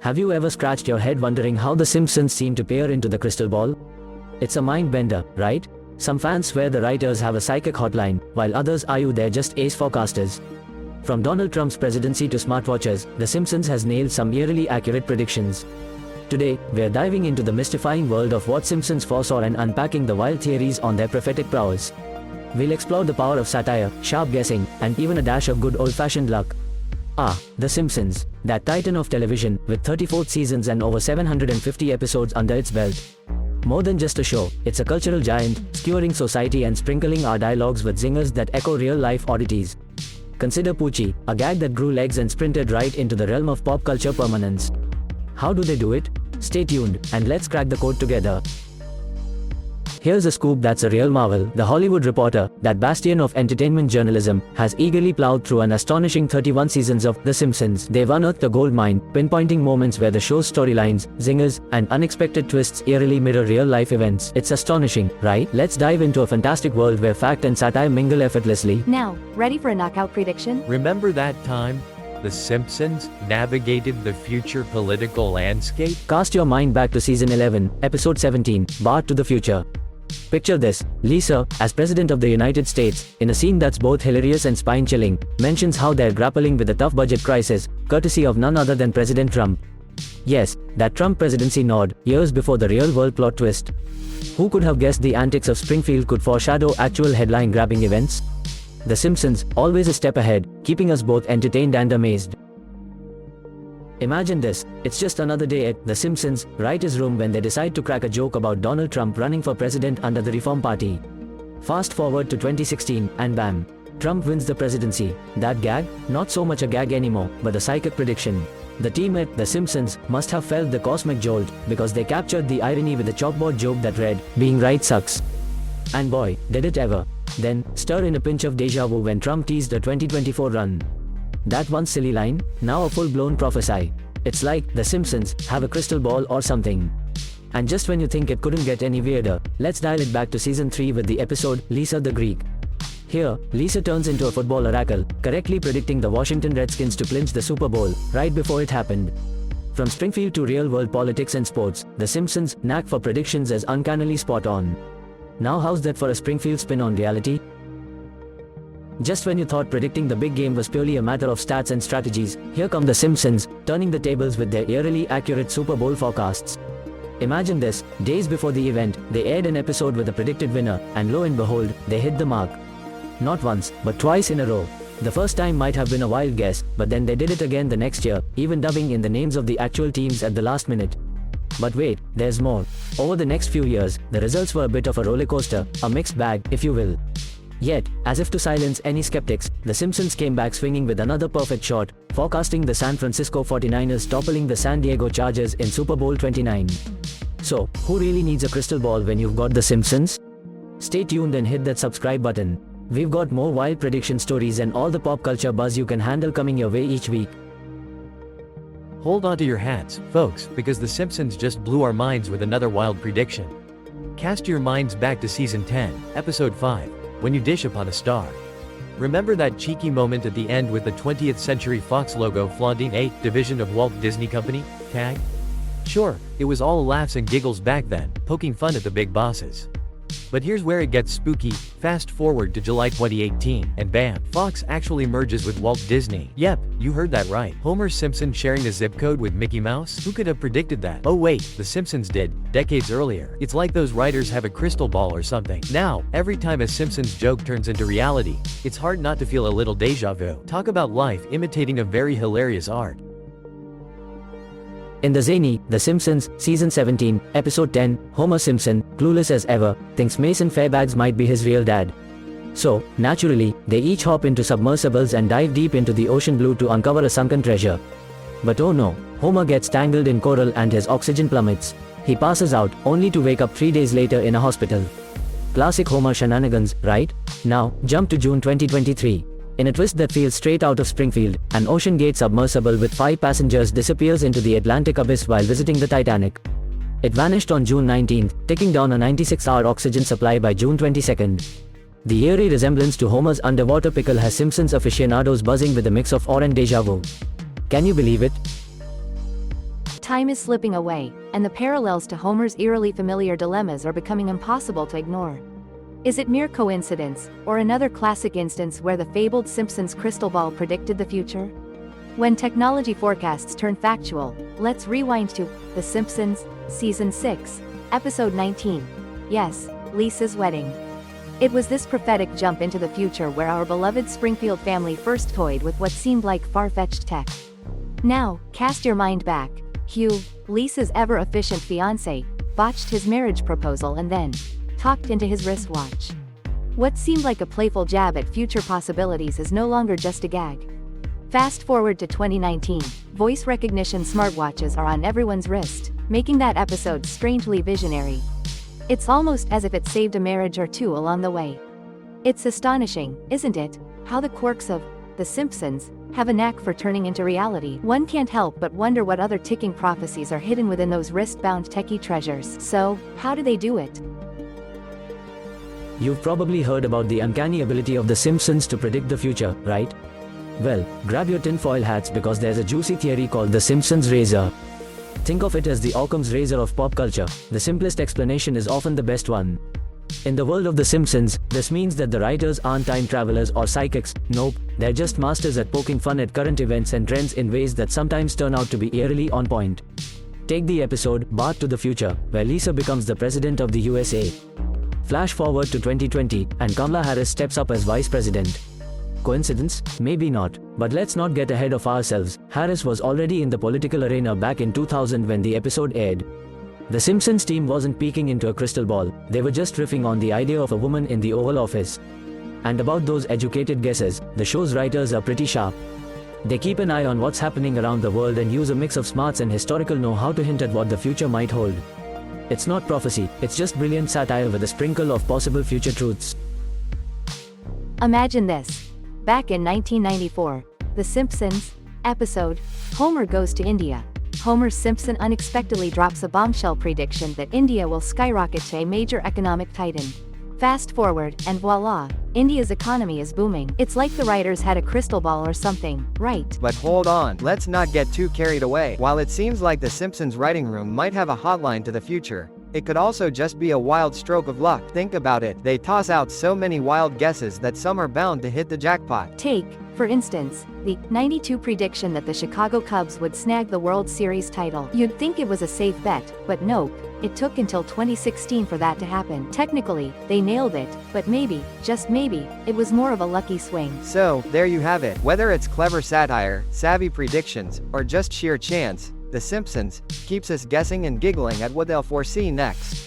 Have you ever scratched your head wondering how the Simpsons seem to peer into the crystal ball? It's a mind bender, right? Some fans swear the writers have a psychic hotline, while others argue they're just ace forecasters. From Donald Trump's presidency to smartwatches, The Simpsons has nailed some eerily accurate predictions. Today, we're diving into the mystifying world of what Simpsons foresaw and unpacking the wild theories on their prophetic prowess. We'll explore the power of satire, sharp guessing, and even a dash of good old-fashioned luck. The Simpsons, that titan of television, with 34 seasons and over 750 episodes under its belt. More than just a show, it's a cultural giant, skewering society and sprinkling our dialogues with zingers that echo real-life oddities. Consider Poochie, a gag that grew legs and sprinted right into the realm of pop culture permanence. How do they do it? Stay tuned, and let's crack the code together. Here's a scoop that's a real marvel. The Hollywood Reporter, that bastion of entertainment journalism, has eagerly plowed through an astonishing 31 seasons of The Simpsons. They've unearthed a gold mine, pinpointing moments where the show's storylines, zingers, and unexpected twists eerily mirror real-life events. It's astonishing, right? Let's dive into a fantastic world where fact and satire mingle effortlessly. Now, ready for a knockout prediction? Remember that time The Simpsons navigated the future political landscape? Cast your mind back to season 11, episode 17, BART to the Future. Picture this: Lisa, as President of the United States, in a scene that's both hilarious and spine-chilling, mentions how they're grappling with a tough budget crisis, courtesy of none other than President Trump. Yes, that Trump presidency nod, years before the real-world plot twist. Who could have guessed the antics of Springfield could foreshadow actual headline-grabbing events? The Simpsons, always a step ahead, keeping us both entertained and amazed. Imagine this: it's just another day at The Simpsons' writer's room when they decide to crack a joke about Donald Trump running for president under the Reform Party. Fast forward to 2016, and bam! Trump wins the presidency. That gag? Not so much a gag anymore, but a psychic prediction. The team at The Simpsons must have felt the cosmic jolt, because they captured the irony with a chalkboard joke that read, "Being right sucks." And boy, did it ever. Then, stir in a pinch of deja vu when Trump teased a 2024 run. That one silly line, now a full-blown prophecy. It's like The Simpsons have a crystal ball or something. And just when you think it couldn't get any weirder, let's dial it back to season 3 with the episode Lisa the Greek. Here, Lisa turns into a football oracle, correctly predicting the Washington Redskins to clinch the Super Bowl, right before it happened. From Springfield to real-world politics and sports, The Simpsons' knack for predictions is uncannily spot on. Now how's that for a Springfield spin on reality? Just when you thought predicting the big game was purely a matter of stats and strategies, here come The Simpsons, turning the tables with their eerily accurate Super Bowl forecasts. Imagine this: days before the event, they aired an episode with a predicted winner, and lo and behold, they hit the mark. Not once, but twice in a row. The first time might have been a wild guess, but then they did it again the next year, even dubbing in the names of the actual teams at the last minute. But wait, there's more. Over the next few years, the results were a bit of a roller coaster, a mixed bag, if you will. Yet, as if to silence any skeptics, The Simpsons came back swinging with another perfect shot, forecasting the San Francisco 49ers toppling the San Diego Chargers in Super Bowl 29. So, who really needs a crystal ball when you've got The Simpsons? Stay tuned and hit that subscribe button. We've got more wild prediction stories and all the pop culture buzz you can handle coming your way each week. Hold on to your hats, folks, because The Simpsons just blew our minds with another wild prediction. Cast your minds back to season 10, episode 5. When you dish upon a star. Remember that cheeky moment at the end with the 20th Century Fox logo flaunting a division of Walt Disney Company tag? Sure, it was all laughs and giggles back then, poking fun at the big bosses. But here's where it gets spooky. Fast forward to July 2018, and bam, Fox actually merges with Walt Disney. Yep, you heard that right. Homer Simpson sharing a zip code with Mickey Mouse? Who could have predicted that? Oh wait, The Simpsons did, decades earlier. It's like those writers have a crystal ball or something. Now, every time a Simpsons joke turns into reality, it's hard not to feel a little deja vu. Talk about life imitating a very hilarious art. In the zany The Simpsons, season 17, episode 10, Homer Simpson, clueless as ever, thinks Mason Fairbags might be his real dad. So, naturally, they each hop into submersibles and dive deep into the ocean blue to uncover a sunken treasure. But oh no, Homer gets tangled in coral and his oxygen plummets. He passes out, only to wake up 3 days later in a hospital. Classic Homer shenanigans, right? Now, jump to June 2023. In a twist that feels straight out of Springfield, an OceanGate submersible with 5 passengers disappears into the Atlantic abyss while visiting the Titanic. It vanished on June 19th, ticking down a 96-hour oxygen supply by June 22nd. The eerie resemblance to Homer's underwater pickle has Simpsons aficionados buzzing with a mix of awe and deja vu. Can you believe it? Time is slipping away, and the parallels to Homer's eerily familiar dilemmas are becoming impossible to ignore. Is it mere coincidence, or another classic instance where the fabled Simpsons crystal ball predicted the future? When technology forecasts turn factual, let's rewind to The Simpsons, Season 6, Episode 19. Yes, Lisa's wedding. It was this prophetic jump into the future where our beloved Springfield family first toyed with what seemed like far-fetched tech. Now, cast your mind back. Hugh, Lisa's ever-efficient fiancé, botched his marriage proposal and then talked into his wristwatch. What seemed like a playful jab at future possibilities is no longer just a gag. Fast forward to 2019, voice recognition smartwatches are on everyone's wrist, making that episode strangely visionary. It's almost as if it saved a marriage or two along the way. It's astonishing, isn't it, how the quirks of The Simpsons have a knack for turning into reality. One can't help but wonder what other ticking prophecies are hidden within those wrist-bound techie treasures. So, how do they do it? You've probably heard about the uncanny ability of The Simpsons to predict the future, right? Well, grab your tinfoil hats because there's a juicy theory called the Simpsons razor. Think of it as the Occam's razor of pop culture. The simplest explanation is often the best one. In the world of The Simpsons, this means that the writers aren't time travelers or psychics. Nope, they're just masters at poking fun at current events and trends in ways that sometimes turn out to be eerily on point. Take the episode BART to the Future, where Lisa becomes the president of the USA. Flash forward to 2020, and Kamala Harris steps up as vice president. Coincidence? Maybe not. But let's not get ahead of ourselves. Harris was already in the political arena back in 2000 when the episode aired. The Simpsons team wasn't peeking into a crystal ball, they were just riffing on the idea of a woman in the Oval Office. And about those educated guesses, the show's writers are pretty sharp. They keep an eye on what's happening around the world and use a mix of smarts and historical know-how to hint at what the future might hold. It's not prophecy, it's just brilliant satire with a sprinkle of possible future truths. Imagine this. Back in 1994, The Simpsons episode, Homer Goes to India. Homer Simpson unexpectedly drops a bombshell prediction that India will skyrocket to a major economic titan. Fast forward, and voila, India's economy is booming. It's like the writers had a crystal ball or something, right? But hold on, let's not get too carried away. While it seems like the Simpsons writing room might have a hotline to the future, it could also just be a wild stroke of luck. Think about it, they toss out so many wild guesses that some are bound to hit the jackpot. Take, for instance, the 92 prediction that the Chicago Cubs would snag the World Series title. You'd think it was a safe bet, but nope. It took until 2016 for that to happen. Technically, they nailed it, but maybe, just maybe, it was more of a lucky swing. So, there you have it. Whether it's clever satire, savvy predictions, or just sheer chance, The Simpsons keeps us guessing and giggling at what they'll foresee next.